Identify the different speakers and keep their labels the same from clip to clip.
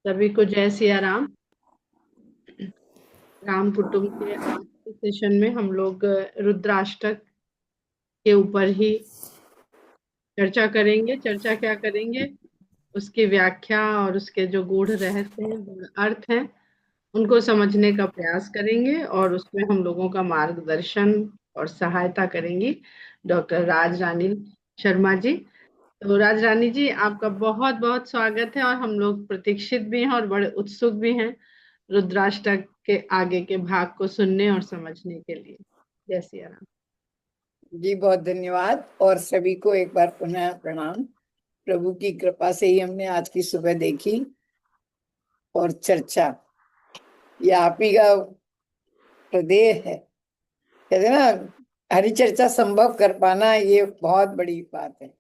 Speaker 1: सभी को जय सिया राम। राम कुटुंब के आज के सेशन में हम लोग रुद्राष्टक के ऊपर ही चर्चा करेंगे। चर्चा क्या करेंगे? उसकी व्याख्या और उसके जो गूढ़ रहस्य हैं, गूढ़ अर्थ हैं, उनको समझने का प्रयास करेंगे और उसमें हम लोगों का मार्गदर्शन और सहायता करेंगी डॉक्टर राज रानी शर्मा जी। तो राज रानी जी, आपका बहुत बहुत स्वागत है और हम लोग प्रतीक्षित भी हैं और बड़े उत्सुक भी हैं रुद्राष्टक के आगे के भाग को सुनने और समझने के लिए। जय सिया राम।
Speaker 2: जी बहुत धन्यवाद और सभी को एक बार पुनः प्रणाम। प्रभु की कृपा से ही हमने आज की सुबह देखी और चर्चा, ये आप ही का प्रदेय है। कहते हैं ना, हरि चर्चा संभव कर पाना ये बहुत बड़ी बात है।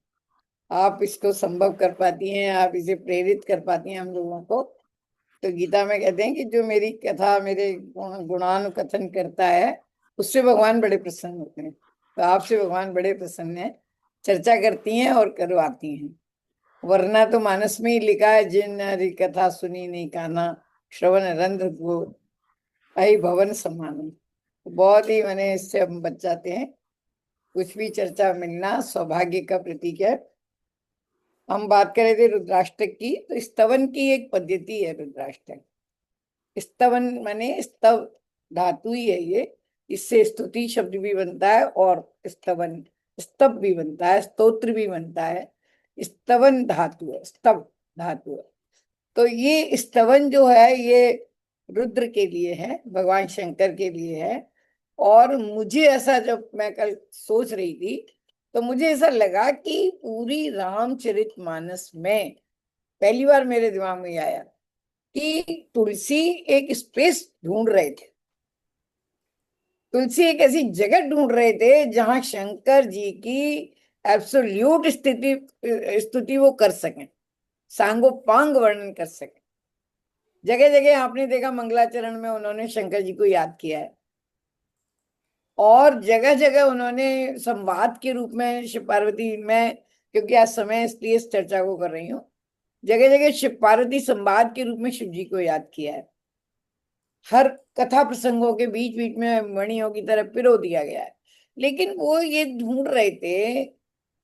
Speaker 2: आप इसको संभव कर पाती हैं, आप इसे प्रेरित कर पाती हैं हम लोगों को। तो गीता में कहते हैं कि जो मेरी कथा, मेरे गुणानुकथन करता है, उससे भगवान बड़े प्रसन्न होते हैं। तो आपसे भगवान बड़े प्रसन्न है, चर्चा करती हैं और करवाती हैं। वरना तो मानस में ही लिखा है, जिन हरि कथा सुनी नहीं काना, श्रवण रंध्र को अहि भवन समाना। बहुत ही मैंने इससे हम बच जाते हैं। कुछ भी चर्चा मिलना सौभाग्य का प्रतीक है। हम बात कर रहे थे रुद्राष्टक की, तो स्तवन की एक पद्धति है रुद्राष्टक। स्तवन माने स्तव धातु ही है ये। इससे स्तुति शब्द भी बनता है और स्तवन स्तव भी बनता है, स्तोत्र भी बनता है। स्तवन धातु है, स्तव धातु है। तो ये स्तवन जो है ये रुद्र के लिए है, भगवान शंकर के लिए है। और मुझे ऐसा, जब मैं कल सोच रही थी तो मुझे ऐसा लगा कि पूरी रामचरितमानस में पहली बार मेरे दिमाग में आया कि तुलसी एक स्पेस ढूंढ रहे थे। तुलसी एक ऐसी जगह ढूंढ रहे थे जहां शंकर जी की एब्सोल्यूट स्थिति स्तुति वो कर सकें, सांगोपांग वर्णन कर सकें। जगह जगह आपने देखा मंगलाचरण में उन्होंने शंकर जी को याद किया है, और जगह जगह उन्होंने संवाद के रूप में शिव पार्वती में, क्योंकि आज समय इसलिए इस चर्चा को कर रही हूँ, जगह जगह शिव पार्वती संवाद के रूप में शिव जी को याद किया है। हर कथा प्रसंगों के बीच बीच में मणियों की तरह पिरो दिया गया है। लेकिन वो ये ढूंढ रहे थे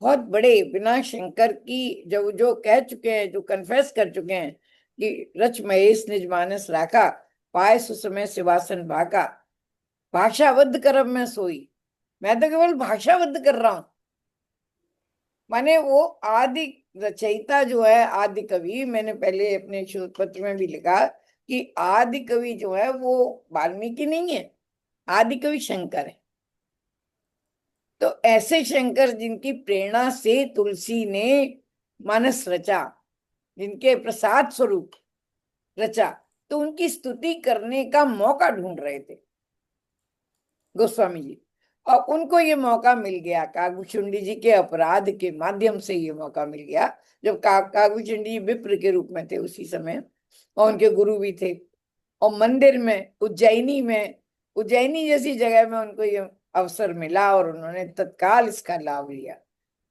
Speaker 2: बहुत बड़े, बिना शंकर की, जो जो कह चुके हैं, जो कन्फेस कर चुके हैं कि रच महेश निज मानस राखा, पाए सुसमय सिवासन भाका, भाषाबद्ध करब मैं सोई। मैं तो केवल भाषाबद्ध कर रहा हूं। माने वो आदि रचयिता जो है, आदि कवि, मैंने पहले अपने शोध पत्र में भी लिखा कि आदि कवि जो है वो वाल्मीकि नहीं है, आदि कवि शंकर है। तो ऐसे शंकर जिनकी प्रेरणा से तुलसी ने मानस रचा, जिनके प्रसाद स्वरूप रचा, तो उनकी स्तुति करने का मौका ढूंढ रहे थे गोस्वामी जी। और उनको ये मौका मिल गया, कागभूषुंडी जी के अपराध के माध्यम से ये मौका मिल गया। जब कागभूषुंडी जी विप्र के रूप में थे उसी समय, और उनके गुरु भी थे। और मंदिर में, उज्जैनी में, उज्जैनी जैसी जगह में उनको ये अवसर मिला और उन्होंने तत्काल इसका लाभ लिया।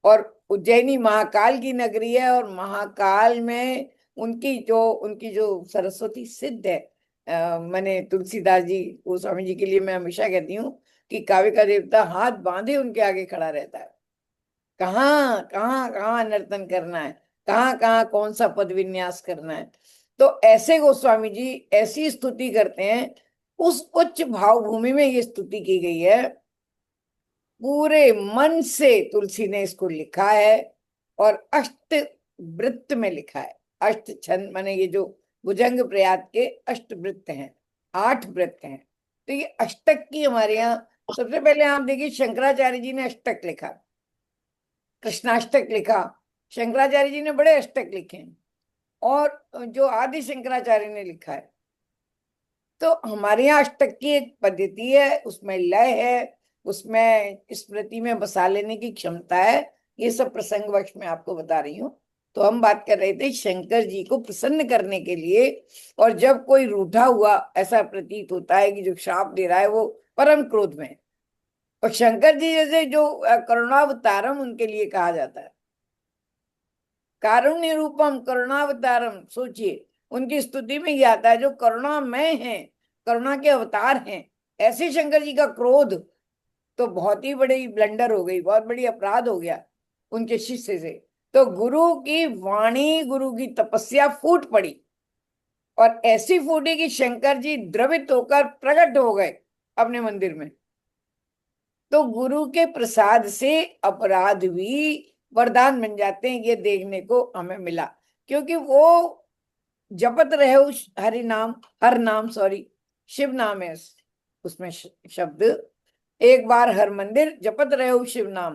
Speaker 2: और उज्जैनी महाकाल की नगरी है, और महाकाल में उनकी जो सरस्वती सिद्ध है। मैंने तुलसीदास जी गोस्वामी जी के लिए मैं हमेशा कहती हूँ कि काव्य का देवता हाथ बांधे उनके आगे खड़ा रहता है। कहाँ कहाँ कहाँ नर्तन करना है, कहाँ कहाँ कौन सा पद विन्यास करना है। तो ऐसे गोस्वामी जी ऐसी स्तुति करते हैं। उस उच्च भाव भूमि में ये स्तुति की गई है, पूरे मन से तुलसी ने इसको लिखा है। और अष्ट वृत्त में लिखा है। अष्ट छंद माने ये जो भुजंग प्रयात के अष्ट वृत्त हैं, 8 वृत्त हैं। तो ये अष्टक की हमारे यहाँ, सबसे पहले आप देखिए शंकराचार्य जी ने अष्टक लिखा, कृष्णाष्टक लिखा। शंकराचार्य जी ने बड़े अष्टक लिखे हैं, और जो आदि शंकराचार्य ने लिखा है। तो हमारे यहाँ अष्टक की एक पद्धति है, उसमें लय है, उसमें स्मृति में बसा लेने की क्षमता है। ये सब प्रसंगवश मैं आपको बता रही हूँ। तो हम बात कर रहे थे शंकर जी को प्रसन्न करने के लिए। और जब कोई रूठा हुआ ऐसा प्रतीत होता है कि जो श्राप दे रहा है वो परम क्रोध में है। और शंकर जी जैसे जो करुणावतारम उनके लिए कहा जाता है, कारुण्य रूपम करुणावतारम, सोचिए उनकी स्तुति में ये आता है जो करुणामय है, करुणा के अवतार हैं, ऐसे शंकर जी का क्रोध तो बहुत ही बड़ी ब्लंडर हो गई, बहुत बड़ी अपराध हो गया उनके शिष्य से। तो गुरु की वाणी, गुरु की तपस्या फूट पड़ी, और ऐसी फूटी कि शंकर जी द्रवित होकर प्रकट हो गए अपने मंदिर में। तो गुरु के प्रसाद से अपराध भी वरदान बन जाते हैं, ये देखने को हमें मिला। क्योंकि वो जपत रहे उस हरि नाम, हर नाम, सॉरी, शिव नाम है उसमें शब्द, एक बार हर मंदिर जपत रहे हो शिव नाम।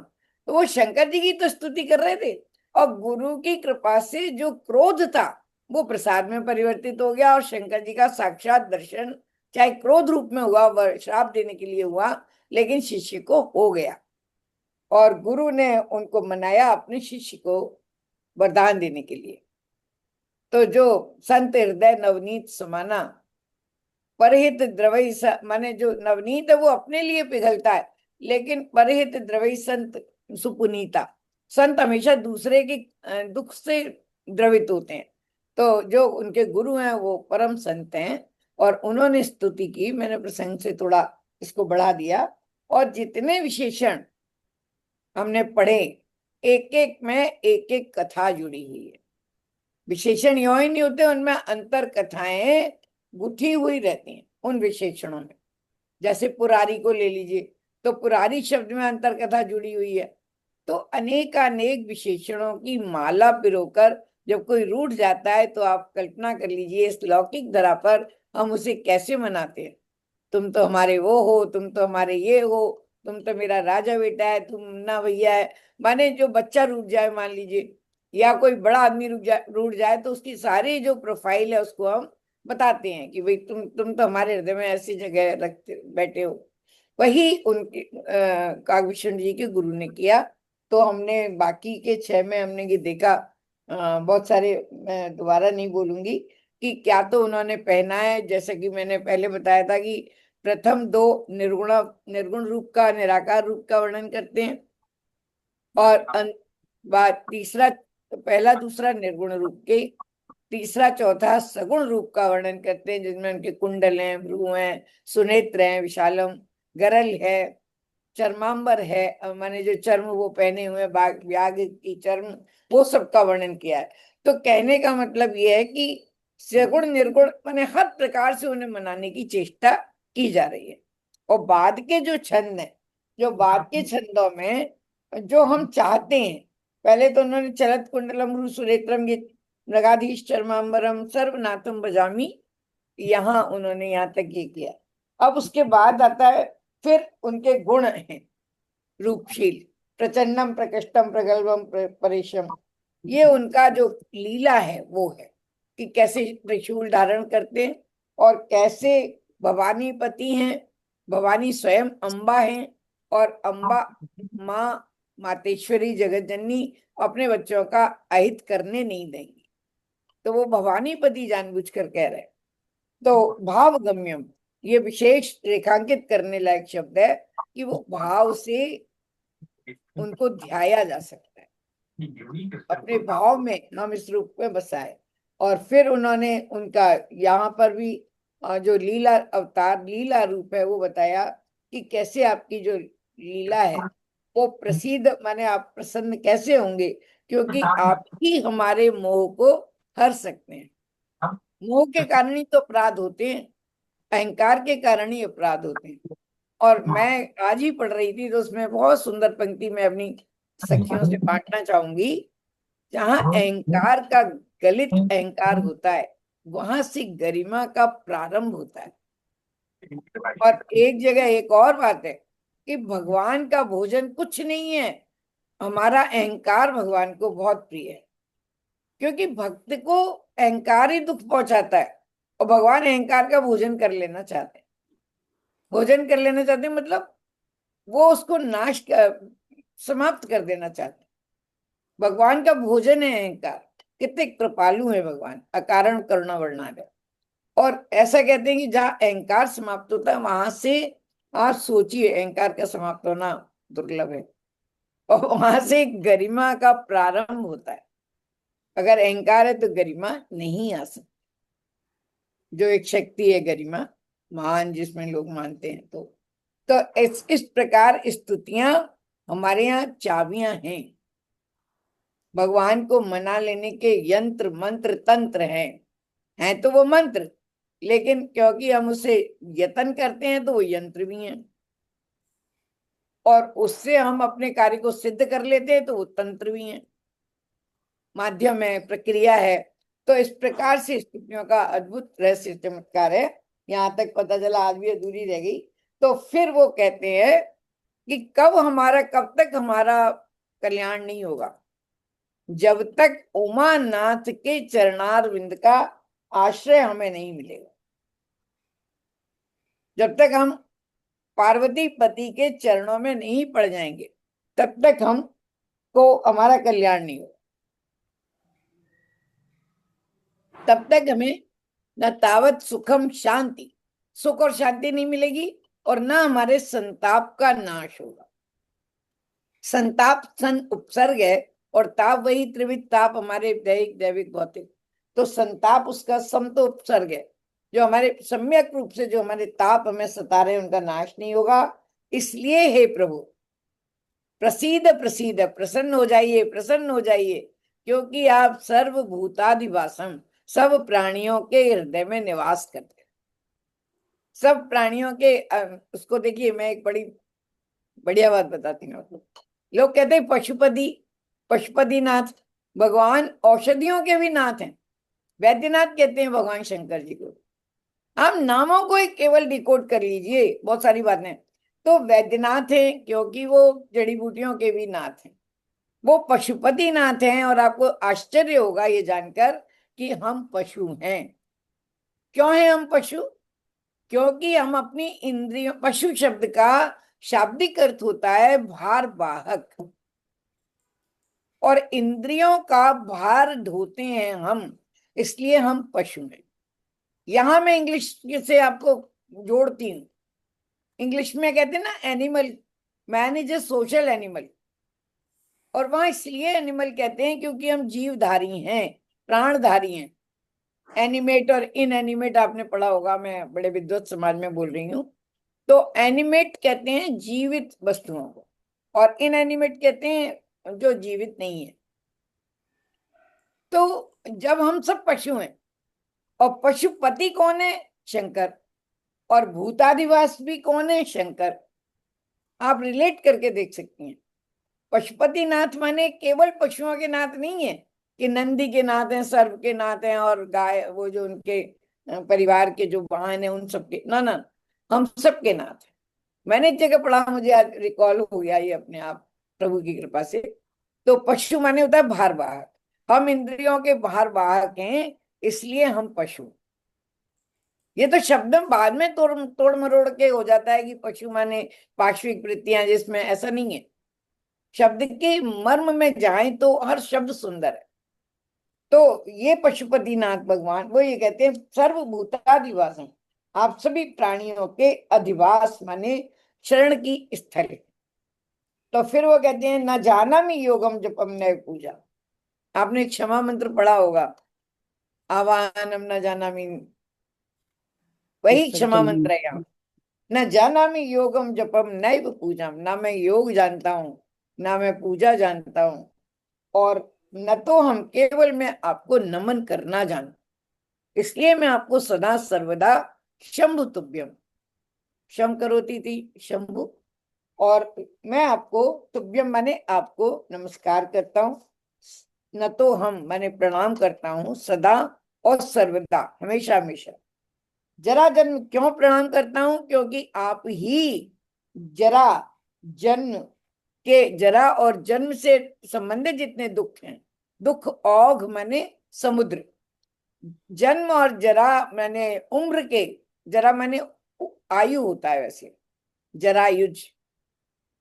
Speaker 2: तो वो शंकर जी की तो स्तुति कर रहे थे, और गुरु की कृपा से जो क्रोध था वो प्रसाद में परिवर्तित हो गया, और शंकर जी का साक्षात दर्शन चाहे क्रोध रूप में हुआ, वह श्राप देने के लिए हुआ, लेकिन शिष्य को हो गया, और गुरु ने उनको मनाया अपने शिष्य को वरदान देने के लिए। तो जो संत हृदय नवनीत समाना, परहित द्रवई माने जो नवनीत है वो अपने लिए पिघलता है, लेकिन परहित द्रवई संत सुपुनीता, संत हमेशा दूसरे के दुख से द्रवित होते हैं। तो जो उनके गुरु हैं वो परम संत हैं, और उन्होंने स्तुति की, मैंने प्रसंग से थोड़ा इसको बढ़ा दिया, और जितने विशेषण हमने पढ़े, एक एक में एक एक कथा जुड़ी हुई है। विशेषण यो ही नहीं होते, उनमें अंतर कथाएं गुथी हुई रहती हैं उन विशेषणों में। जैसे पुरारी को ले लीजिए, तो पुरारी शब्द में अंतर कथा जुड़ी हुई है। तो अनेक विशेषणों की माला पिरोकर जब कोई रूठ जाता है, तो आप कल्पना कर लीजिए इस लौकिक धरा पर हम उसे कैसे मनाते हैं। तुम तो हमारे वो हो, तुम तो हमारे ये हो, तुम तो मेरा राजा बेटा है, तुम मुन्ना भैया है। माने जो बच्चा रूठ जाए मान लीजिए, या कोई बड़ा आदमी रूठ जाए, तो उसकी सारी जो प्रोफाइल है उसको हम बताते हैं कि भाई तुम तो हमारे हृदय में ऐसी जगह रखते बैठे हो। वही उनके कागभूषण जी के गुरु ने किया। तो हमने बाकी के 6 में हमने ये देखा, बहुत सारे मैं दोबारा नहीं बोलूंगी कि क्या तो उन्होंने पहना है। जैसे कि मैंने पहले बताया था कि प्रथम 2 निर्गुण निर्गुण रूप का, निराकार रूप का वर्णन करते हैं, और बाद तीसरा, पहला दूसरा निर्गुण रूप के, तीसरा चौथा सगुण रूप का वर्णन करते हैं, जिनमें उनके कुंडल हैं, भ्रू हैं, सुनेत्र हैं, विशालम, गरल है, चर्मांबर है, माने जो चर्म वो पहने हुए व्याघ्र की चर्म, वो सब का वर्णन किया है। तो कहने का मतलब ये है कि सगुण निर्गुण माने हर प्रकार से उन्हें मनाने की चेष्टा की जा रही है। और बाद के जो छंद है, जो बाद के छंदों में जो हम चाहते हैं, पहले तो उन्होंने चलत कुंडलम भ्रू सुरेत्रम, ये मृगाधीश चर्मांबरम सर्वनाथम बजामी, यहाँ उन्होंने यहाँ तक ये किया। अब उसके बाद आता है फिर उनके गुण हैं, रूपशील, प्रचंडम प्रकृष्टम प्रगल्भम परेशम, ये उनका जो लीला है वो है कि कैसे त्रिशूल धारण करते हैं, और कैसे भवानी पति हैं, भवानी स्वयं अम्बा हैं, और अम्बा माँ मातेश्वरी जगत जननी अपने बच्चों का अहित करने नहीं देंगी। तो वो भवानीपति जानबूझ कर कह रहे हैं। तो भाव गम्यम, ये विशेष रेखांकित करने लायक शब्द है कि वो भाव से उनको ध्याया जा सकता है, अपने भाव में हम इस रूप में बसाए। और फिर उन्होंने उनका यहाँ पर भी जो लीला अवतार, लीला रूप है वो बताया कि कैसे आपकी जो लीला है वो प्रसिद्ध, माने आप प्रसन्न कैसे होंगे, क्योंकि आप ही हमारे मोह को हर सकते हैं। मोह के कारण ही तो अपराध होते हैं, अहंकार के कारण ही अपराध होते हैं। और मैं आज ही पढ़ रही थी, तो उसमें बहुत सुंदर पंक्ति मैं अपनी सखियों से बांटना चाहूंगी। जहां अहंकार का गलित अहंकार होता है, वहां से गरिमा का प्रारंभ होता है। और एक जगह एक और बात है कि भगवान का भोजन कुछ नहीं है, हमारा अहंकार भगवान को बहुत प्रिय है। क्योंकि भक्त को अहंकार ही दुख पहुंचाता है, और भगवान अहंकार का भोजन कर लेना चाहते हैं। भोजन कर लेना चाहते हैं मतलब वो उसको समाप्त कर देना चाहते हैं। भगवान का भोजन है अहंकार। कितने कृपालु है भगवान, अकारण करुणा वर्णा। और ऐसा कहते हैं कि जहाँ अहंकार समाप्त होता है वहां से, आप सोचिए, अहंकार का समाप्त होना दुर्लभ है, और वहां से गरिमा का प्रारंभ होता है। अगर अहंकार है तो गरिमा नहीं आ सकती। जो एक शक्ति है, गरिमा महान, जिसमें लोग मानते हैं। तो इस प्रकार स्तुतियां हमारे यहाँ चाबियां हैं, भगवान को मना लेने के यंत्र मंत्र तंत्र हैं तो वो मंत्र, लेकिन क्योंकि हम उसे यत्न करते हैं तो वो यंत्र भी हैं, और उससे हम अपने कार्य को सिद्ध कर लेते हैं तो वो तंत्र भी हैं, माध्यम है, प्रक्रिया है। तो इस प्रकार से स्तुतियों का अद्भुत रहस्य चमत्कार है। यहां तक पता चला, आज भी अधूरी रह गई। तो फिर वो कहते हैं कि कब तक हमारा कल्याण नहीं होगा, जब तक उमानाथ के चरणारविंद का आश्रय हमें नहीं मिलेगा, जब तक हम पार्वती पति के चरणों में नहीं पड़ जाएंगे, तब तक हम को हमारा कल्याण नहीं होगा। तब तक हमें न तावत सुखम शांति, सुख और शांति नहीं मिलेगी, और न हमारे संताप का नाश होगा। संताप सन उपसर्ग है, और ताप वही त्रिविध ताप, हमारे दैहिक दैविक भौतिक। तो संताप उसका सम तो उपसर्ग है, जो हमारे सम्यक रूप से जो हमारे ताप हमें सता रहे हैं उनका नाश नहीं होगा। इसलिए हे प्रभु प्रसीद प्रसीद, प्रसन्न हो जाइए, प्रसन्न हो जाइए, क्योंकि आप सर्वभूताधिवासम, सब प्राणियों के हृदय में निवास करते हैं। सब प्राणियों के उसको देखिए, मैं एक बड़ी बढ़िया बात बताती हूँ आपको। लोग कहते हैं पशुपति, पशुपति नाथ, भगवान औषधियों के भी नाथ हैं। वैद्यनाथ कहते हैं भगवान शंकर जी को। आप नामों को ही केवल डिकोड कर लीजिए, बहुत सारी बातें। तो वैद्यनाथ है क्योंकि वो जड़ी बूटियों के भी नाथ हैं, वो पशुपति नाथ हैं। और आपको आश्चर्य होगा ये जानकर कि हम पशु हैं। क्यों हैं हम पशु? क्योंकि हम अपनी इंद्रियों, पशु शब्द का शाब्दिक अर्थ होता है भार वाहक, और इंद्रियों का भार ढोते हैं हम, इसलिए हम पशु हैं। यहां मैं इंग्लिश से आपको जोड़ती हूँ। इंग्लिश में कहते हैं ना animal, man is a social animal. और वहां इसलिए एनिमल कहते हैं क्योंकि हम जीवधारी हैं, प्राणधारी हैं। एनिमेट और इनएनिमेट आपने पढ़ा होगा, मैं बड़े विद्वत समाज में बोल रही हूँ। तो एनिमेट कहते हैं जीवित वस्तुओं को, और इनएनिमेट कहते हैं जो जीवित नहीं है। तो जब हम सब पशु हैं, और पशुपति कौन है? शंकर। और भूताधिवास भी कौन है? शंकर। आप रिलेट करके देख सकती हैं। पशुपति नाथ माने केवल पशुओं के नाथ नहीं है कि नंदी के नाथ हैं, सर्प के नाथ हैं, और गाय, वो जो उनके परिवार के जो वाहन है उन सबके, ना ना, हम सबके नाथ हैं। मैंने एक जगह पढ़ा, मुझे आज रिकॉल हो गया ये अपने आप, प्रभु की कृपा से। तो पशु माने होता है भारवाहक, हम इंद्रियों के भारवाहक हैं, इसलिए हम पशु। ये तो शब्द बाद में तोड़ तोड़ मरोड़ के हो जाता है कि पशु माने पार्श्विक वृत्तियां, जिसमें ऐसा नहीं है। शब्द के मर्म में जाए तो हर शब्द सुंदर है। तो ये पशुपतिनाथ भगवान वो ये कहते हैं सर्वभूताधिवास हैं, आप सभी प्राणियों के अधिवास माने शरण की स्थल है। तो फिर वो कहते हैं न जानामि योगम जपम नैव पूजा। आपने क्षमा मंत्र पढ़ा होगा, आवाहनम न जानामि, वही क्षमा
Speaker 1: विसर्जन।
Speaker 2: मंत्र है यहाँ। न जानामि योगम जपम नैव पूजा, ना मैं योग जानता हूँ, ना मैं पूजा जानता हूँ, और न तो हम केवल मैं आपको नमन करना जानता, इसलिए मैं आपको सदा सर्वदा शंभु तुभ्यम, शम करोती थी शंभु, और मैं आपको तुभ्यम माने आपको नमस्कार करता हूँ, न तो हम माने प्रणाम करता हूँ, सदा और सर्वदा, हमेशा हमेशा। जरा जन्म क्यों प्रणाम करता हूं? क्योंकि आप ही जरा जन्म के, जरा और जन्म से संबंधित जितने दुख हैं, दुख औघ माने समुद्र, जन्म और जरा माने उम्र के, जरा माने आयु होता है वैसे, जरायुज।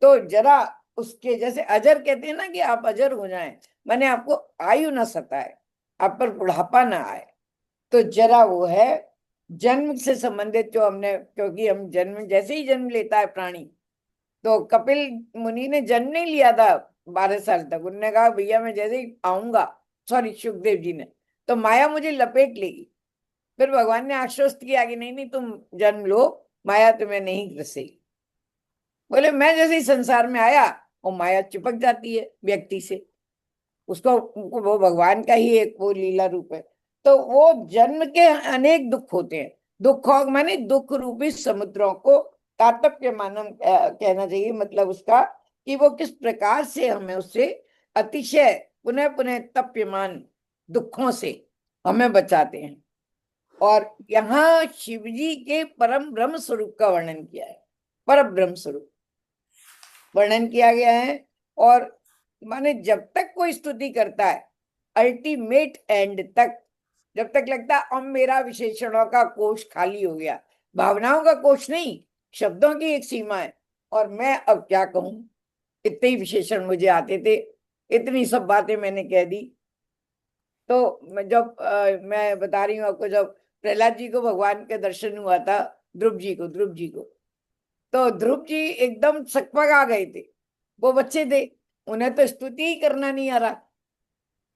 Speaker 2: तो जरा उसके जैसे अजर कहते हैं ना कि आप अजर हो जाएं, माने आपको आयु ना सताए, आप पर बुढ़ापा ना आए। तो जरा वो है जन्म से संबंधित जो हमने, क्योंकि हम जन्म जैसे ही जन्म लेता है प्राणी, तो कपिल मुनि ने जन्म नहीं लिया था 12 साल तक, उन्होंने कहा भैया मैं जैसे ही आऊंगा, सॉरी सुखदेव जी ने, तो माया मुझे लपेट लेगी। फिर भगवान ने आश्वस्त किया कि नहीं नहीं, तुम जन्म लो, माया तुम्हें नहीं ग्रसेगी। बोले मैं जैसे ही संसार में आया, वो माया चिपक जाती है व्यक्ति से, उसको, वो भगवान का ही एक वो लीला रूप है। तो वो जन्म के अनेक दुख होते हैं, दुखों माने दुख रूपी समुद्रों को तातप्य मानम कहना चाहिए, मतलब उसका कि वो किस प्रकार से हमें उससे अतिशय पुनः पुनः तप्यमान दुखों से हमें बचाते हैं। और यहाँ शिव जी के परम ब्रह्म स्वरूप का वर्णन किया है, पर ब्रह्म स्वरूप वर्णन किया गया है। और माने जब तक कोई स्तुति करता है, अल्टीमेट एंड तक, जब तक लगता है अब मेरा विशेषणों का कोश खाली हो गया, भावनाओं का कोश नहीं, शब्दों की एक सीमा है, और मैं अब क्या कहूं, इतने ही विशेषण मुझे आते थे, इतनी सब बातें मैंने कह दी। तो जब मैं बता रही हूँ आपको, जब प्रहलाद जी को भगवान के दर्शन हुआ था, ध्रुव जी को, तो ध्रुव जी एकदम सकपक आ गए थे। वो बच्चे थे, उन्हें तो स्तुति ही करना नहीं आ रहा।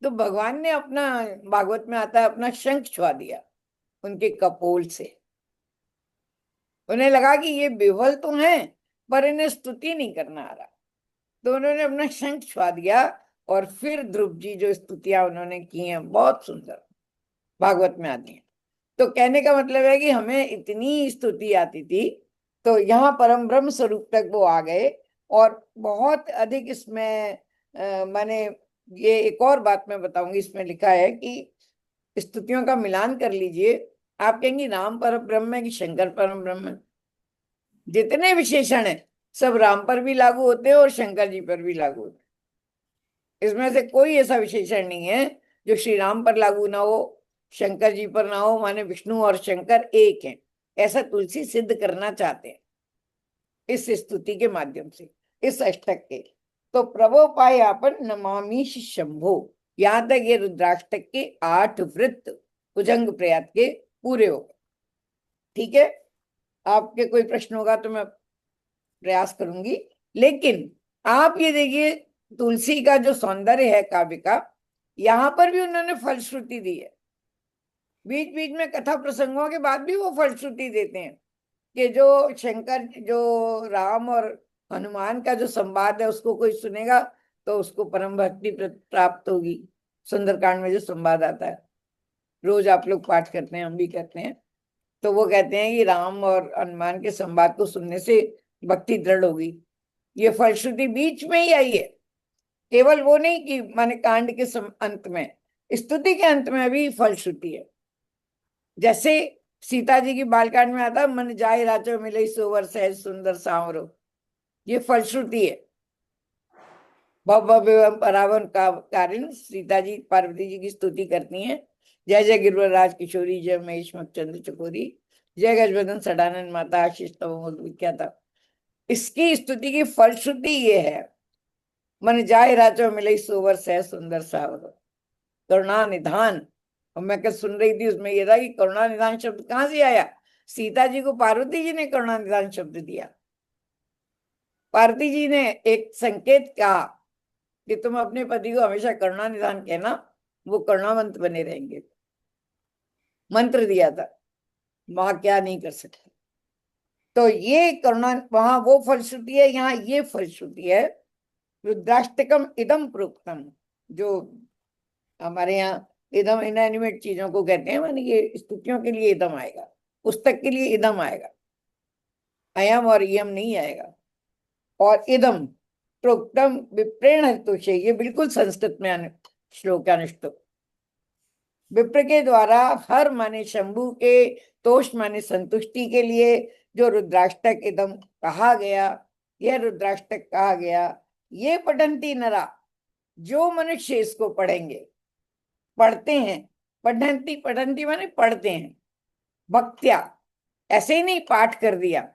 Speaker 2: तो भगवान ने अपना, भागवत में आता है, अपना शंख छुआ दिया उनके कपोल से। उन्हें लगा कि ये विह्वल तो हैं, पर इन्हें स्तुति नहीं करना आ रहा, तो उन्होंने अपना शंख छुआ दिया। और फिर ध्रुव जी जो स्तुतियां उन्होंने की हैं, बहुत सुंदर, भागवत में आती हैं। तो कहने का मतलब है कि हमें इतनी स्तुति आती थी, तो यहाँ परम ब्रह्म स्वरूप तक वो आ गए। और बहुत अधिक इसमें माने, ये एक और बात मैं बताऊंगी, इसमें लिखा है कि स्तुतियों का मिलान कर लीजिए, आप कहेंगे राम परम ब्रह्म है कि शंकर परम ब्रह्म है। जितने विशेषण है सब राम पर भी लागू होते हैं और शंकर जी पर भी लागू होते हैं। इसमें से कोई ऐसा विशेषण नहीं है जो श्री राम पर लागू ना हो, शंकर जी पर ना हो। माने विष्णु और शंकर एक हैं, ऐसा तुलसी सिद्ध करना चाहते हैं इस स्तुति के माध्यम से, इस अष्टक के। तो प्रभो पाए आपन नमामीश शंभो, यहां तक ये रुद्राष्टक के 8 वृत्त भुजंग प्रयात के पूरे हो गए। ठीक है, आपके कोई प्रश्न होगा तो मैं प्रयास करूंगी। लेकिन आप ये देखिए, तुलसी का जो सौंदर्य है काव्य का, यहां पर भी उन्होंने फलश्रुति दी है। बीच बीच में कथा प्रसंगों के बाद भी वो फलश्रुति देते हैं कि जो शंकर, जो राम और हनुमान का जो संवाद है उसको कोई सुनेगा तो उसको परम भक्ति प्राप्त होगी। सुंदरकांड में जो संवाद आता है, रोज आप लोग पाठ करते हैं, हम भी करते हैं। तो वो कहते हैं कि राम और हनुमान के संवाद को सुनने से भक्ति दृढ़ होगी। ये फलश्रुति बीच में ही आई है, केवल वो नहीं कि माने कांड के अंत में, स्तुति के अंत में भी फलश्रुति है। जैसे सीता जी की बालकांड में आता, मन जाए राचो मिले सोवर सहज सुंदर सांवरो, ये फलश्रुति है। भव भव एवं परावन का कारण सीता जी पार्वती जी की स्तुति करती हैं, जय जय गिरिवरराज किशोरी, जय महेश चंद्र चकोरी, जय गजवदन सडानंद माता, आशीष तव विख्याता। इसकी स्तुति की फलश्रुति ये है, मन जाए राचो मिले सोवर सहज सुंदर सांवरो, करुणा निधान। और मैं क्या सुन रही थी, उसमें यह था कि करुणा निधान शब्द कहां से आया। सीता जी को पार्वती जी ने करुणा निधान शब्द दिया। पार्वती जी ने एक संकेत कहा कि तुम अपने पति को हमेशा करुणा निधान कहना, वो करुणावंत बने रहेंगे, मंत्र दिया था। मां क्या नहीं कर सकती। तो ये करुणा, वहां वो फलश्रुति है, यहाँ ये फलश्रुति है। रुद्राष्टकम इदम प्रोक्तम, जो हमारे यहाँ इदम इनएनिमेट चीजों को कहते हैं, मानी ये स्तुतियों के लिए इदम आएगा, पुस्तक के लिए इदम आएगा, अयम और यम नहीं आएगा। और इदम प्रोक्तम विप्रेण हेतुषे, ये बिल्कुल संस्कृत में श्लोक अनुष्टुप। विप्र के द्वारा हर माने शंभु के, तोष माने संतुष्टि के लिए जो रुद्राष्टक इदम कहा गया, यह रुद्राष्टक कहा गया। ये पठंती नरा, जो मनुष्य इसको पढ़ेंगे, पढ़ते हैं, पठंती, पठंती माने पढ़ते हैं, भक्त्या, ऐसे ही नहीं पाठ कर दिया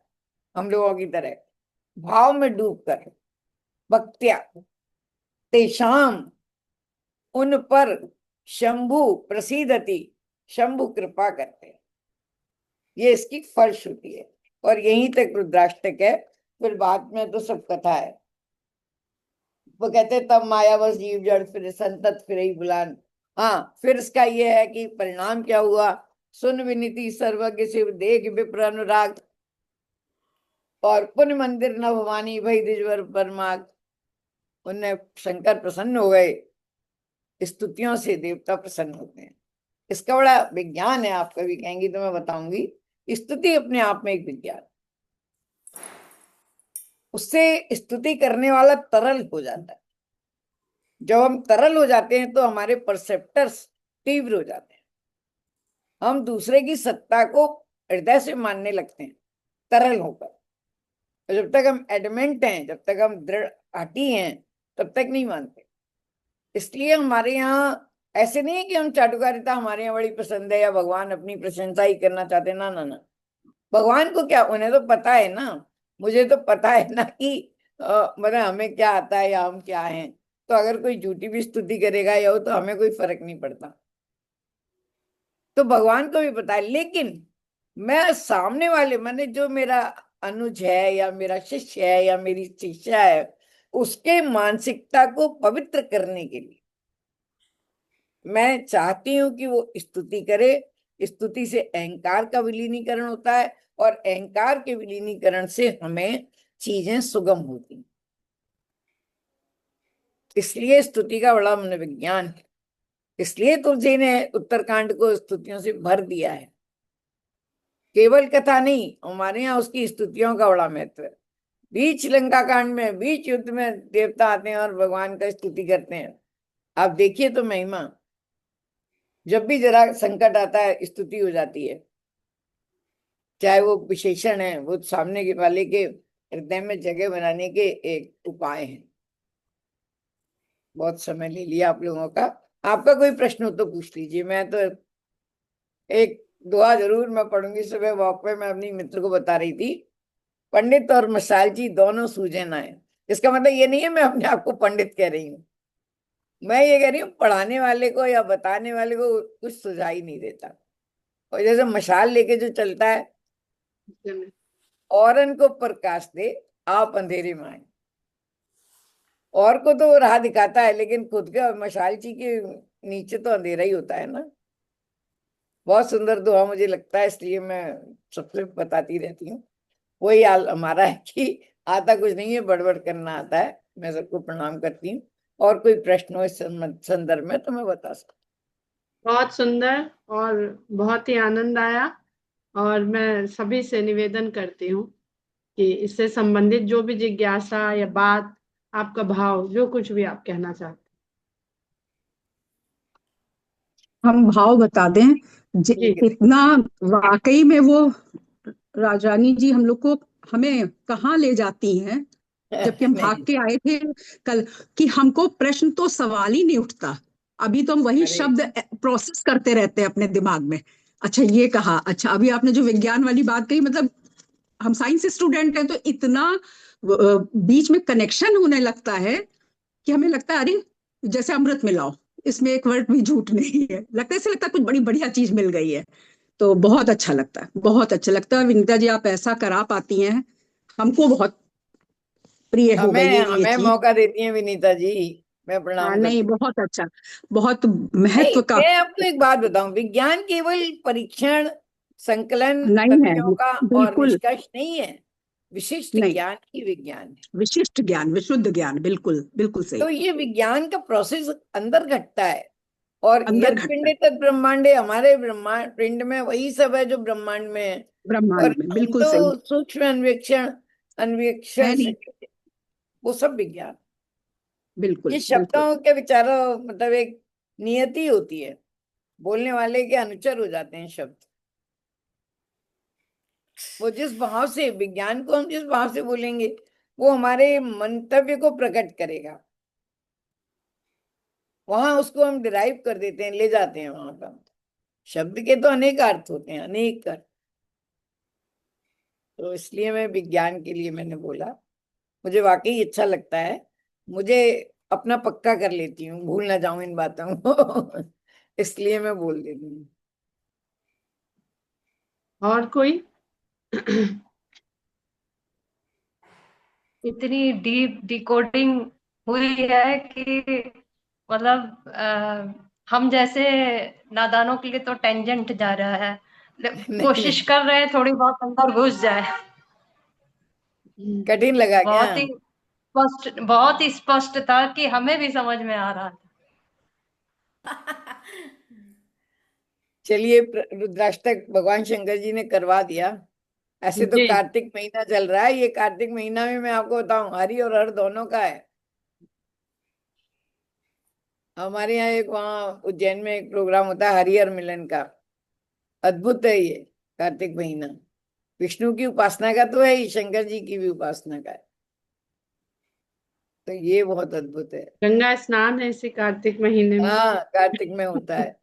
Speaker 2: हम लोगों की तरह, भाव में डूबकर, भक्त्या, तेषाम, उन पर, शंभु प्रसीदति, शंभु कृपा करते हैं। ये इसकी फलश्रुति है। और यहीं तक रुद्राष्टक है, फिर बाद में तो सब कथा है। वो कहते तब मायावश जीव जड़ फिर संतत फिर ही बुलान। हाँ, फिर इसका ये है कि परिणाम क्या हुआ, सुन विनीति सर्वज्ञ शिव देख विप्र अनुराग, और पुण्य मंदिर न भवानी भई द्विजवर परमाग। उनने शंकर प्रसन्न हो गए, स्तुतियों से देवता प्रसन्न होते हैं। इसका बड़ा विज्ञान है, आप कभी कहेंगी तो मैं बताऊंगी। स्तुति अपने आप में एक विज्ञान, उससे स्तुति करने वाला तरल हो जाता है। जब हम तरल हो जाते हैं तो हमारे परसेप्टर्स तीव्र हो जाते हैं, हम दूसरे की सत्ता को हृदय से मानने लगते हैं तरल होकर। और जब तक हम एडमेंट हैं, जब तक हम दृढ़ हटी हैं, तब तक नहीं मानते। इसलिए हमारे यहाँ ऐसे नहीं है कि हम चाटुकारिता हमारे यहाँ बड़ी पसंद है या भगवान अपनी प्रशंसा ही करना चाहते, ना ना ना। भगवान को क्या, उन्हें तो पता है ना, मुझे तो पता है ना कि मतलब हमें क्या आता है या हम क्या हैं। तो अगर कोई झूठी भी स्तुति करेगा या हो तो हमें कोई फर्क नहीं पड़ता। तो भगवान को भी पता है। लेकिन मैं सामने वाले, मैंने जो मेरा अनुज है या मेरा शिष्य है या मेरी शिष्या है, उसके मानसिकता को पवित्र करने के लिए मैं चाहती हूं कि वो स्तुति करे। स्तुति से अहंकार का विलीनीकरण होता है, और अहंकार के विलीनीकरण से हमें चीजें सुगम होती हैं। इसलिए स्तुति का बड़ा मनोविज्ञान है। इसलिए तुलसी ने उत्तरकांड को स्तुतियों से भर दिया है। केवल कथा नहीं, हमारे यहाँ उसकी स्तुतियों का बड़ा महत्व है। बीच लंका कांड में, बीच युद्ध में देवता आते हैं और भगवान का स्तुति करते हैं। आप देखिए तो महिमा, जब भी जरा संकट आता है स्तुति हो जाती है। चाहे वो विशेषण है, वो सामने के वाले के हृदय में जगह बनाने के एक उपाय हैं। बहुत समय ले लिया आप लोगों का। आपका कोई प्रश्न हो तो पूछ लीजिए। मैं तो एक दुआ जरूर मैं पढ़ूंगी। सुबह वॉक पे मैं अपनी मित्र को बता रही थी, पंडित और मशाल जी दोनों सूझे ना है। इसका मतलब ये नहीं है मैं अपने आप को पंडित कह रही हूँ, मैं ये कह रही हूँ पढ़ाने वाले को या बताने वाले को कुछ सुझाव ही नहीं देता। और जैसे मशाल लेके जो चलता है, औरन को प्रकाश दे आप अंधेरे में आए। और को तो राह दिखाता है, लेकिन खुद के मशाल जी के नीचे तो अंधेरा ही होता है ना। बहुत सुंदर दुआ मुझे लगता है, इसलिए मैं सबसे बताती रहती हूँ। वही हाल हमारा है कि आता कुछ नहीं है, बड़बड़ करना आता है। मैं सबको प्रणाम करती हूँ। और कोई प्रश्न हो इस संदर्भ में तो मैं बता सकती
Speaker 1: बहुत सुंदर और बहुत ही आनंद आया। और मैं सभी से निवेदन करती हूँ कि इससे संबंधित जो भी जिज्ञासा या बात, आपका भाव, जो कुछ भी आप कहना चाहते
Speaker 3: हम भाव बता दें।
Speaker 1: हैं। जी।
Speaker 3: इतना वाकई में वो राजानी जी हम लोग को, हमें कहाँ ले जाती हैं, जबकि हम भाग
Speaker 2: नहीं।
Speaker 3: के आए थे कल, कि हमको प्रश्न तो सवाल ही नहीं उठता। अभी तो हम वही
Speaker 2: अरे
Speaker 3: शब्द प्रोसेस करते रहते हैं अपने दिमाग में। अच्छा ये कहा, अच्छा अभी आपने जो विज्ञान वाली बात कही, मतलब हम साइंस स्टूडेंट हैं तो इतना बीच में कनेक्शन होने लगता है कि हमें लगता है अरे जैसे अमृत मिलाओ, इसमें एक वर्ड भी झूठ नहीं है। लगता है, ऐसे लगता है कुछ बड़ी बढ़िया चीज मिल गई है। तो बहुत अच्छा लगता है, बहुत अच्छा लगता है विनीता जी, आप ऐसा करा पाती हैं। हमको बहुत प्रिय हो
Speaker 2: हमें
Speaker 3: गई है ये
Speaker 2: हमें
Speaker 3: चीज।
Speaker 2: मौका देती हैं विनीता जी। मैं
Speaker 3: हाँ
Speaker 2: प्रणाम
Speaker 3: नहीं,
Speaker 2: करती हूँ।
Speaker 3: बहुत अच्छा, बहुत
Speaker 2: नहीं,
Speaker 3: महत्व का।
Speaker 2: मैं आपको एक बात बताऊं, विज्ञान केवल परीक्षण संकलन
Speaker 3: नहीं है,
Speaker 2: तथ्यों का और
Speaker 3: बिल्कुल
Speaker 2: निष्कर्ष नहीं है, विशिष्ट
Speaker 3: नहीं।
Speaker 2: ज्ञान ही विज्ञान है।
Speaker 3: विशिष्ट ज्ञान, विशुद्ध ज्ञान, बिल्कुल बिल्कुल
Speaker 2: तो
Speaker 3: सही।
Speaker 2: ये विज्ञान का प्रोसेस अंदर घटता है। और
Speaker 3: अंदर
Speaker 2: यद
Speaker 3: घटता
Speaker 2: पिंडे तद ब्रह्मांडे, हमारे ब्रह्मांड पिंड में वही सब है जो ब्रह्मांड में है। और
Speaker 3: ब्रह्मांड में,
Speaker 2: हम
Speaker 3: बिल्कुल सही।
Speaker 2: तो सूक्ष्म अन्वेक्षण
Speaker 3: है
Speaker 2: अन्वेक्षण
Speaker 3: नहीं,
Speaker 2: से, वो सब विज्ञान। ये
Speaker 3: बिल्कुल बिल्कुल।
Speaker 2: शब्दों के विचारों मतलब एक नियति होती है, बोलने वाले के अनुचर हो जाते हैं शब्द। वो जिस भाव से, विज्ञान को हम जिस भाव से बोलेंगे, वो हमारे मंतव्य को प्रकट करेगा। वहां उसको हम डिराइव कर देते हैं, ले जाते हैं वहां का। शब्द के तो अनेक अर्थ होते हैं, अनेक अर्थ। तो इसलिए मैं विज्ञान के लिए मैंने बोला। मुझे वाकई अच्छा लगता है। मुझे अपना पक्का कर लेती हूँ, भूल ना जाऊं इन बातों को। इसलिए मैं बोल देती हूँ।
Speaker 1: और कोई?
Speaker 4: इतनी डीप डिकोडिंग हुई है कि मतलब हम जैसे नादानों के लिए तो टेंजेंट जा रहा है,
Speaker 2: नहीं
Speaker 4: कोशिश
Speaker 2: नहीं,
Speaker 4: कर रहे हैं थोड़ी बहुत अंदर घुस जाए।
Speaker 2: कठिन लगा क्या?
Speaker 4: बहुत ही स्पष्ट था कि हमें भी समझ में आ रहा था।
Speaker 2: चलिए, रुद्राष्टक भगवान शंकर जी ने करवा दिया। ऐसे तो
Speaker 1: जी
Speaker 2: कार्तिक महीना चल रहा है, ये कार्तिक महीना में मैं आपको बताऊं, हरि और हर दोनों का है। हमारे यहाँ एक, वहाँ उज्जैन में एक प्रोग्राम होता है हरिहर मिलन का। अद्भुत है ये कार्तिक महीना। विष्णु की उपासना का तो है ही, शंकर जी की भी उपासना का है। तो ये बहुत अद्भुत है।
Speaker 1: गंगा स्नान है इसी कार्तिक महीने में।
Speaker 2: हाँ, कार्तिक में होता है,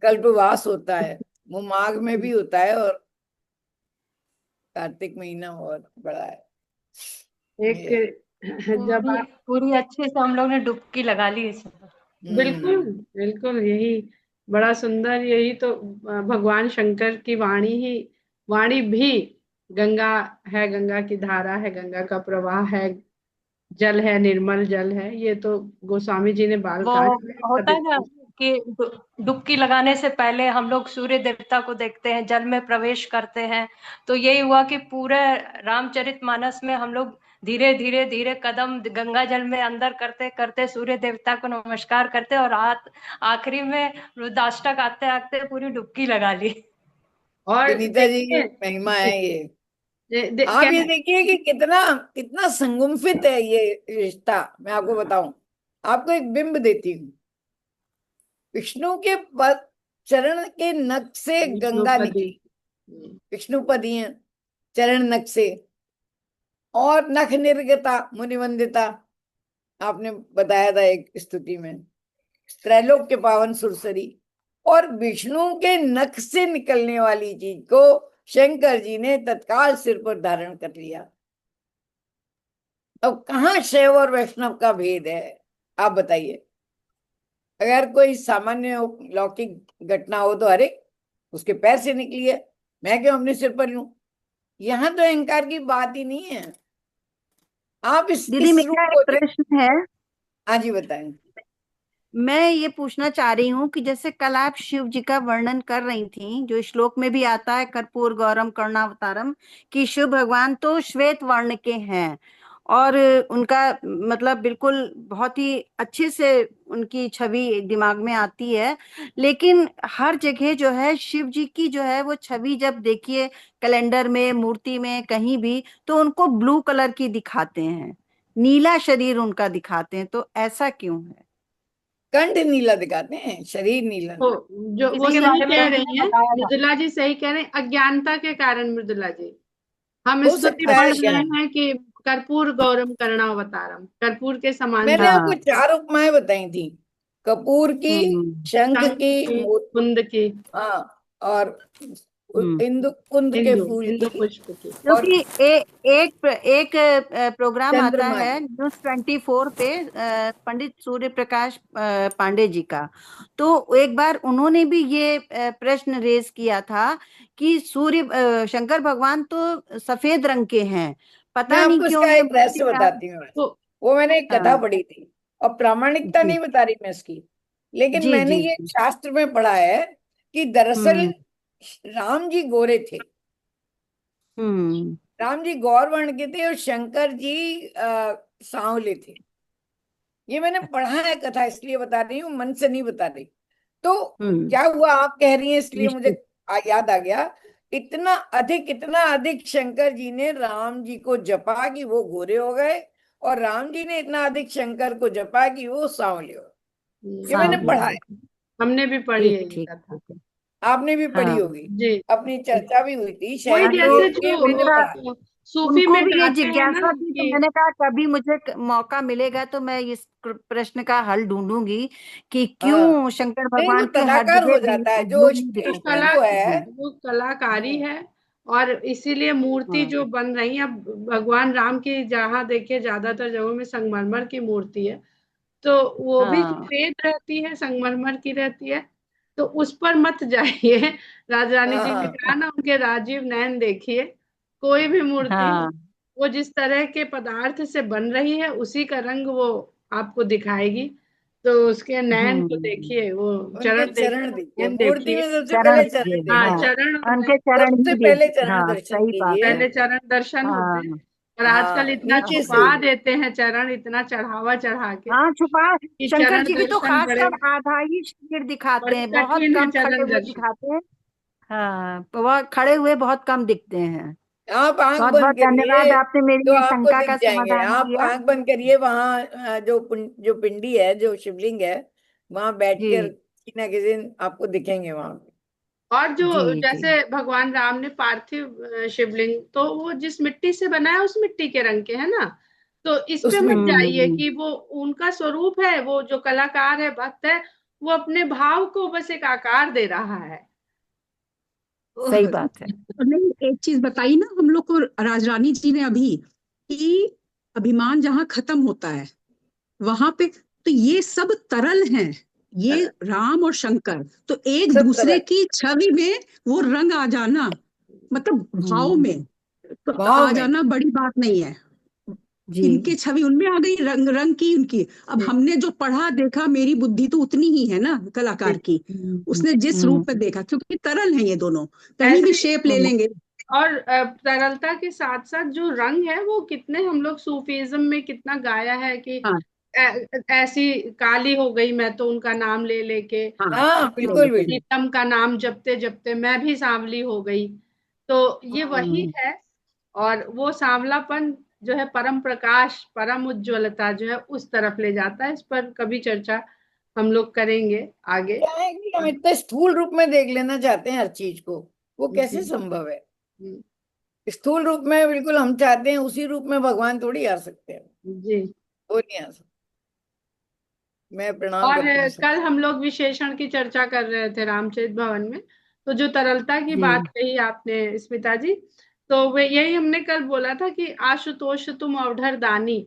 Speaker 2: कल्पवास होता है। वो माघ में भी होता है, और कार्तिक महीना बहुत बड़ा है।
Speaker 1: एक
Speaker 2: ये
Speaker 1: जब
Speaker 4: पूरी
Speaker 1: आप,
Speaker 4: पूरी अच्छे से हम लोग ने डुबकी लगा ली इसमें।
Speaker 1: बिल्कुल
Speaker 2: हम्म।
Speaker 1: बिल्कुल यही बड़ा सुंदर, यही तो भगवान शंकर की वाणी ही, वाणी भी गंगा है, गंगा की धारा है, गंगा का प्रवाह है, जल है, निर्मल जल है। ये तो गोस्वामी जी ने
Speaker 4: वो
Speaker 1: बालकांड में
Speaker 4: होता है ना
Speaker 1: पवित्र।
Speaker 4: कि डुबकी लगाने से पहले हम लोग सूर्य देवता को देखते हैं, जल में प्रवेश करते हैं। तो यही हुआ कि पूरे रामचरितमानस में हम लोग धीरे धीरे धीरे कदम गंगा जल में अंदर करते करते सूर्य देवता को नमस्कार करते, और आखिरी में रुद्राष्टक आते आते पूरी डुबकी लगा ली।
Speaker 1: और
Speaker 2: विनीता जी की
Speaker 1: देखिए,
Speaker 2: महिमा है ये।
Speaker 1: क्या
Speaker 2: आप ये
Speaker 1: है।
Speaker 2: देखिए कि कितना कितना संगुम्फित है ये रिश्ता। मैं आपको बताऊं, आपको एक बिंब देती हूँ। विष्णु के पद, चरण के नख से गंगा
Speaker 1: विष्णुपदी।
Speaker 2: निकली। विष्णुपदी हैं चरण नख से। और नख निर्गता मुनिवंदिता, आपने बताया था एक स्तुति में, त्रैलोक के पावन सुरसरी। और विष्णु के नख से निकलने वाली चीज को शंकर जी ने तत्काल सिर पर धारण कर लिया। अब कहाँ शैव और वैष्णव का भेद है, आप बताइए। अगर कोई सामान्य लौकिक घटना हो तो अरे, उसके पैर से निकली है, मैं क्यों अपने सिर पर लूं। यहां तो अहंकार की बात ही नहीं है। आप
Speaker 5: दीदी
Speaker 2: इस रूप
Speaker 5: मेरा एक
Speaker 2: को देख।
Speaker 5: प्रश्न है।
Speaker 2: हाँ जी, बताएं।
Speaker 5: मैं ये पूछना चाह रही हूँ कि जैसे कल आप शिव जी का वर्णन कर रही थी, जो श्लोक में भी आता है कर्पूर गौरम करुणावतारम, कि शिव भगवान तो श्वेत वर्ण के हैं, और उनका मतलब बिल्कुल बहुत ही अच्छे से उनकी छवि दिमाग में आती है। लेकिन हर जगह जो है शिव जी की जो है वो छवि जब देखिए, कैलेंडर में, मूर्ति में, कहीं भी, तो उनको ब्लू कलर की दिखाते हैं, नीला शरीर उनका दिखाते हैं, तो ऐसा क्यों है?
Speaker 2: कंठ नीला दिखाते हैं, शरीर नीला
Speaker 1: वो
Speaker 2: नहीं।
Speaker 1: जो वो
Speaker 4: इसके
Speaker 1: सही
Speaker 4: बारे में
Speaker 1: कह
Speaker 4: हमने
Speaker 1: रही हैं,
Speaker 4: बताया था।
Speaker 1: मृदुला जी सही कह रहे हैं, अज्ञानता के कारण मृदुला जी। हम
Speaker 2: हो
Speaker 1: स्तुति
Speaker 2: सकता
Speaker 1: पढ़
Speaker 2: है क्या?
Speaker 1: रहे हैं कि कर्पूर गौरम करुणावतारम, कर्पूर के समान
Speaker 2: मैंने
Speaker 1: धूप,
Speaker 2: आपको
Speaker 5: हाँ।
Speaker 2: 4 उपमाएं बताई थी। कपूर की,
Speaker 5: हम्म।
Speaker 2: शंख
Speaker 1: शंख
Speaker 2: की,
Speaker 1: की, कुंद की,
Speaker 2: हाँ, और
Speaker 5: हम्म।
Speaker 2: इंदु कुंद के
Speaker 1: इंदु
Speaker 2: फूल
Speaker 1: इंदु
Speaker 2: की,
Speaker 1: पुष्प की।
Speaker 2: और
Speaker 5: क्योंकि एक प्रोग्राम आता
Speaker 2: चंद्रमा
Speaker 5: है
Speaker 2: की।
Speaker 5: न्यूज़ 24 पे, पंडित सूर्य प्रकाश पांडे जी का। तो एक बार उन्होंने भी ये प्रश्न रेज किया था कि शंकर भगवान तो सफेद रंग के हैं,
Speaker 2: मैं
Speaker 5: पता नहीं
Speaker 2: आपको
Speaker 5: क्यों
Speaker 2: इसका
Speaker 5: ये
Speaker 2: एक
Speaker 5: मूर्ति
Speaker 2: रहस्य
Speaker 5: का।
Speaker 2: बताती हूँ।
Speaker 1: तो
Speaker 2: वो मैंने एक कथा
Speaker 5: हाँ।
Speaker 2: पढ़ी थी, और प्रामाणिकता
Speaker 5: जी
Speaker 2: नहीं बता रही मैं इसकी, लेकिन
Speaker 5: जी
Speaker 2: मैंने
Speaker 5: जी
Speaker 2: ये
Speaker 5: जी।
Speaker 2: शास्त्र में पढ़ा है कि दरअसल
Speaker 5: हम्म।
Speaker 2: राम जी गोरे थे।
Speaker 5: हम्म।
Speaker 2: राम जी गौर वर्ण के थे, और शंकर जी सांवले थे। ये मैंने पढ़ा है कथा, इसलिए बता रही हूँ, मन से नहीं बता रही। तो
Speaker 5: हम्म।
Speaker 2: क्या हुआ, आप कह रही हैं इसलिए मुझे
Speaker 5: निश्चित।
Speaker 2: याद आ गया। इतना अधिक शंकर जी ने राम जी को जपा कि वो गोरे हो गए, और राम जी ने इतना अधिक शंकर को जपा कि वो सांवले हो गए। ये मैंने
Speaker 5: सांवले
Speaker 2: पढ़ा
Speaker 5: हो
Speaker 2: है।
Speaker 5: गए।
Speaker 1: हमने भी पढ़ी
Speaker 5: ठीक
Speaker 1: है ये
Speaker 5: ठीक
Speaker 1: कथा।
Speaker 5: ठीक है।
Speaker 2: आपने भी पढ़ी
Speaker 5: हाँ
Speaker 2: होगी,
Speaker 1: जी।
Speaker 2: अपनी चर्चा भी हुई थी
Speaker 1: वही
Speaker 2: शायद,
Speaker 5: हाँ, तो
Speaker 2: ये
Speaker 1: जैसे
Speaker 2: ये
Speaker 1: जो
Speaker 2: मैंने
Speaker 5: उनका,
Speaker 2: पढ़ा।
Speaker 1: सूफी
Speaker 5: उनको
Speaker 1: में
Speaker 5: भी ये
Speaker 1: गाते हैं ना
Speaker 5: जिज्ञासा थी, तो
Speaker 1: कि,
Speaker 5: मैंने कहा कभी मुझे मौका मिलेगा तो मैं इस प्रश्न का हल ढूंढूंगी कि
Speaker 2: हाँ,
Speaker 5: क्यों शंकर
Speaker 2: नहीं, वो
Speaker 5: भगवान के हर
Speaker 2: तदाकार
Speaker 5: जगह
Speaker 2: हो जाता है जो
Speaker 5: ब्लू नहीं
Speaker 1: वो
Speaker 2: इष्ट
Speaker 5: दिखाते हैं।
Speaker 1: कला,
Speaker 2: जो है।
Speaker 5: जी।
Speaker 1: वो कलाकारी
Speaker 2: हम्म,
Speaker 1: है। और इसीलिए मूर्ति
Speaker 5: हाँ
Speaker 1: जो बन रही है अब, भगवान राम की जहाँ देखिए ज्यादातर जगहों में संगमरमर की मूर्ति है, तो वो भी
Speaker 5: हाँ
Speaker 1: सफेद रहती है, संगमरमर की रहती है। तो उस पर मत जाइए। राजरानी जी ने
Speaker 2: हाँ,
Speaker 1: कहा ना, उनके राजीव नयन देखिए। कोई भी मूर्ति हो,
Speaker 5: हाँ।
Speaker 1: वो जिस तरह के पदार्थ से बन रही है उसी का रंग वो आपको दिखाएगी। तो उसके नयन को देखिए, वो
Speaker 2: उनके
Speaker 1: चरण
Speaker 2: चरण
Speaker 1: देखिए,
Speaker 2: देखिए,
Speaker 1: नयन
Speaker 2: मूर्ति
Speaker 1: देखिए।
Speaker 2: में सबसे
Speaker 5: चरण
Speaker 2: पहले चरण
Speaker 5: देखिए,
Speaker 1: हाँ,
Speaker 5: हाँ,
Speaker 2: देखिए,
Speaker 1: चरण
Speaker 5: उनके चरण
Speaker 2: सबसे
Speaker 5: ही
Speaker 2: पहले
Speaker 5: देख,
Speaker 2: चरण
Speaker 5: हाँ
Speaker 2: दर्शन
Speaker 5: सही बात
Speaker 2: कीजिए।
Speaker 5: है।
Speaker 1: पहले चरण दर्शन होते
Speaker 5: हाँ
Speaker 1: हैं। और आजकल
Speaker 2: हाँ,
Speaker 1: इतना
Speaker 2: नीचे से।
Speaker 1: छुपा देते हैं चरण, इतना चढ़ावा चढ़ा के
Speaker 5: हाँ छुपा,
Speaker 1: कि
Speaker 5: शंकर
Speaker 1: चरण
Speaker 5: जी की तो
Speaker 1: दर्शन बड़े
Speaker 5: खासकर आधा ही शरीर दिखाते
Speaker 1: बड़े
Speaker 5: हैं, बहुत
Speaker 1: कठिन है
Speaker 5: कम खड़े
Speaker 1: चरण
Speaker 5: हुए
Speaker 1: दर्शन।
Speaker 5: दिखाते हैं। हाँ, तो वह खड़े हुए बहुत कम दिखते हैं।
Speaker 2: आप आंख
Speaker 5: बहुत बहुत
Speaker 2: बंद
Speaker 5: धन्यवाद,
Speaker 2: करिए
Speaker 5: आपने मेरी
Speaker 2: तो
Speaker 5: ये
Speaker 2: आपको
Speaker 5: शंका
Speaker 2: दिख
Speaker 5: का
Speaker 2: जाएंगे।
Speaker 5: समाधान
Speaker 2: आप
Speaker 5: किया।
Speaker 2: आंख बंद करिए, वहां जो पिंडी है, जो शिवलिंग है, वहां बैठ कर
Speaker 5: जी
Speaker 2: किसी ना किसी दिन आपको दिखेंगे वहां पे।
Speaker 1: और जो
Speaker 5: जी जी।
Speaker 1: जैसे भगवान राम ने पार्थिव शिवलिंग, तो वो जिस मिट्टी से बना है उस मिट्टी के रंग के है ना। तो इस पे
Speaker 2: उसमें
Speaker 1: मत जाइए
Speaker 5: हम्म,
Speaker 1: कि वो उनका स्वरूप है, वो जो कलाकार है, भक्त है, वो अपने भाव को बस एक आकार दे रहा है।
Speaker 5: सही बात है।
Speaker 3: और नहीं, एक चीज बताई ना हम लोग को राजरानी जी ने अभी, कि अभिमान जहाँ खत्म होता है वहां पे, तो ये सब तरल हैं, ये राम और शंकर, तो एक
Speaker 2: सब
Speaker 3: दूसरे
Speaker 2: तरह
Speaker 3: की छवि में वो रंग आ जाना, मतलब भाव
Speaker 5: हम्म,
Speaker 3: में तो
Speaker 2: भाव
Speaker 3: आ
Speaker 2: में।
Speaker 3: जाना बड़ी बात नहीं है।
Speaker 5: जी
Speaker 3: इनके छवि उनमें आ गई, रंग रंग की उनकी। अब
Speaker 1: जी
Speaker 3: हमने जो पढ़ा देखा, मेरी बुद्धि तो उतनी ही है ना
Speaker 1: जी।
Speaker 3: कलाकार की,
Speaker 5: हम्म,
Speaker 3: उसने जिस रूप में
Speaker 5: हम्म,
Speaker 3: देखा, क्योंकि तरल हैं ये दोनों, कहीं भी
Speaker 1: ऐसे
Speaker 3: शेप ले
Speaker 5: हम्म,
Speaker 3: लेंगे।
Speaker 1: और तरलता के साथ साथ जो रंग है, वो कितने हम लोग सूफीज्म में कितना गाया है कि
Speaker 3: हाँ
Speaker 1: ऐसी काली हो गई मैं तो उनका नाम ले लेके,
Speaker 3: हाँ
Speaker 2: हाँ, बिल्कुल बिल्कुल।
Speaker 1: प्रीतम का नाम जपते जपते मैं भी सांवली हो गई। तो ये वही
Speaker 5: हम्म।
Speaker 1: है। और वो सांवलापन जो है, परम प्रकाश, परम उज्ज्वलता जो है, उस तरफ ले जाता है। इस पर कभी चर्चा हम लोग करेंगे आगे।
Speaker 2: क्या है कि हम इतने स्थूल रूप में देख लेना चाहते हैं हर चीज को, वो
Speaker 1: जी
Speaker 2: कैसे संभव है?
Speaker 1: जी
Speaker 2: स्थूल रूप में बिल्कुल हम चाहते हैं, उसी रूप में भगवान थोड़ी आ सकते हैं।
Speaker 1: जी।
Speaker 2: वो नहीं आ सकते। मैं प्रणाम
Speaker 1: और
Speaker 2: करती हूँ सब।
Speaker 1: कल हम लोग विशेषण की चर्चा कर रहे थे रामचरित भवन में। तो जो तरलता की
Speaker 5: जी
Speaker 1: बात कही आपने स्मिता जी, तो वे यही हमने कल बोला था कि आशुतोष तुम अवढर दानी।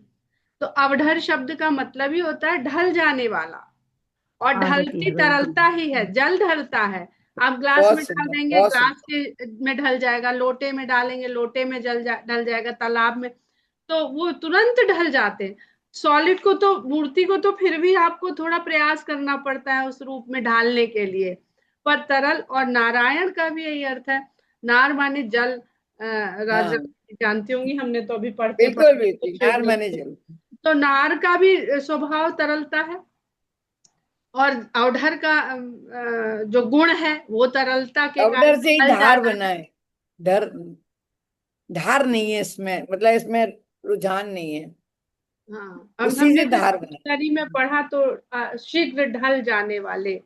Speaker 1: तो अवढर शब्द का मतलब ही होता है ढल जाने वाला। और
Speaker 5: आरती
Speaker 1: ढलती
Speaker 5: हृदय।
Speaker 1: तरलता ही है, जल ढलता है। आप ग्लास
Speaker 2: बहुत
Speaker 1: में डाल
Speaker 2: सुंदर,
Speaker 1: देंगे,
Speaker 2: बहुत
Speaker 1: ग्लास
Speaker 2: सुंदर।
Speaker 1: के में ढल जाएगा, लोटे में डालेंगे, लोटे में ढल जाएगा, तालाब में, तो वो तुरंत ढल जाते हैं। सॉलिड को तो, मूर्ति को तो फिर भी आपको थोड़ा प्रयास करना पड़ता है उस रूप में ढालने के लिए। पर तरल, और नारायण का भी यही अर्थ है। नार माने जल। राजा
Speaker 2: हाँ,
Speaker 1: जानती होंगी, हमने तो अभी पढ़ते
Speaker 2: बिल्कुल
Speaker 1: पढ़ते
Speaker 2: बिल्कुल,
Speaker 1: कुछ
Speaker 2: नार माने जल।
Speaker 1: तो नार का भी स्वभाव तरलता है। और अवढर का जो गुण है, वो तरलता के
Speaker 2: अवडर
Speaker 1: कारण
Speaker 2: से ही
Speaker 1: ढल
Speaker 2: धार
Speaker 1: जाता
Speaker 2: बना
Speaker 1: है।
Speaker 2: है। धर धार नहीं है इसमें, मतलब इसमें रुझान नहीं है।
Speaker 1: हाँ, अब
Speaker 2: उसी
Speaker 1: हमने
Speaker 2: से धार बना है।
Speaker 1: दीक्षारी में पढ़ा तो शीघ्र ढल जाने वाले,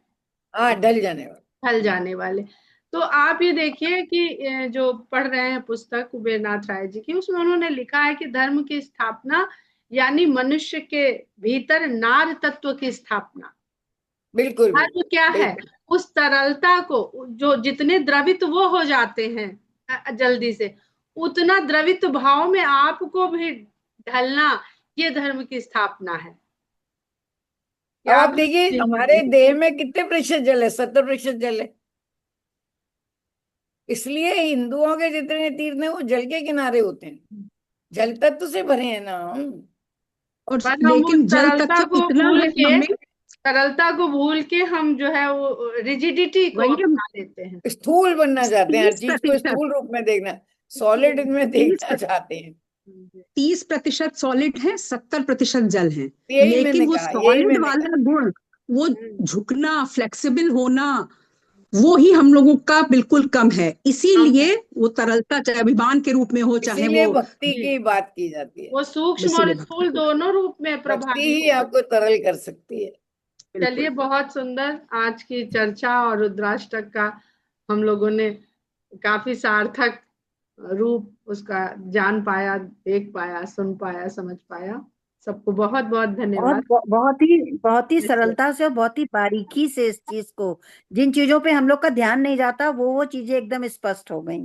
Speaker 2: हाँ, ढल जाने वाला।
Speaker 1: ढल जाने वाले। तो आप ये देखिए कि जो पढ़ रहे हैं पुस्तक कुबेरनाथ राय जी की, उसमें उन्होंने लिखा है कि धर्म की स्थापना यानी मनुष्य के भीतर नार तत्व की स्थापना।
Speaker 2: बिल्कुल
Speaker 1: धर्म
Speaker 2: बिल्कुल
Speaker 1: क्या है?
Speaker 2: बिल्कुल।
Speaker 1: उस तरलता को, जो जितने द्रवित वो हो जाते हैं जल्दी से, उतना द्रवित भाव में आपको भी ढलना, ये धर्म की स्थापना है कि
Speaker 2: अब आप
Speaker 1: आप
Speaker 2: देखिए, हमारे देह में कितने प्रतिशत जल है? 70% जल है। इसलिए हिंदुओं के जितने तीर्थ हैं वो जल के किनारे होते हैं। जल तत्व से भरे हैं ना हम।
Speaker 3: और
Speaker 1: पर हम उस
Speaker 3: लेकिन जल
Speaker 1: तरलता
Speaker 3: तत्व
Speaker 1: को
Speaker 3: इतना
Speaker 1: भूल
Speaker 3: है
Speaker 1: के,
Speaker 3: हमें,
Speaker 1: तरलता को भूल के हम जो है वो रिजिडिटी को
Speaker 3: वही हम
Speaker 1: अपना लेते हैं।
Speaker 2: स्थूल बनना चाहते हैं, हर
Speaker 3: तीस
Speaker 2: चीज को
Speaker 3: प्रतिशत
Speaker 2: स्थूल रूप में देखना, सॉलिड इनमें
Speaker 3: तीस
Speaker 2: देखना चाहते हैं।
Speaker 3: 30% सॉलिड है, 70% जल है।
Speaker 2: यही
Speaker 3: लेकिन
Speaker 2: मैंने
Speaker 3: वो
Speaker 2: कहा, यही
Speaker 3: सॉलिड
Speaker 2: मैंने कहा।
Speaker 3: वाला गुण, वो
Speaker 1: हम्म।
Speaker 3: झुकना, फ्लेक्सिबल होना, वो ही हम लोगों का बिल्कुल कम है।
Speaker 1: हम है।
Speaker 3: इसीलिए वो तरलता, चाहे अभिमान के रूप में हो, चाहे
Speaker 2: इसीलिए
Speaker 3: वो
Speaker 2: भक्ति
Speaker 1: जी,
Speaker 2: की बात की जाती है।
Speaker 1: वो सूक्ष्म और
Speaker 3: इसीलिए भक्ति,
Speaker 1: स्थूल दोनों रूप में
Speaker 2: भक्ति
Speaker 1: प्रभावी
Speaker 2: ही
Speaker 1: है।
Speaker 2: आपको तरल कर सकती है।
Speaker 1: चलिए,
Speaker 3: बिल्कुल।
Speaker 1: बहुत सुंदर आज की चर्चा, और रुद्राष्टक का हम लोगों ने काफी सार्थक रूप उसका जान पाया, देख पाया, सुन पाया, समझ पाया। सबको बहुत बहुत
Speaker 5: और
Speaker 1: धन्यवाद।
Speaker 5: बहुत ही सरलता से और बहुत ही बारीकी से इस चीज को, जिन चीजों पे हम लोग का ध्यान नहीं जाता, वो चीजें एकदम स्पष्ट हो गई।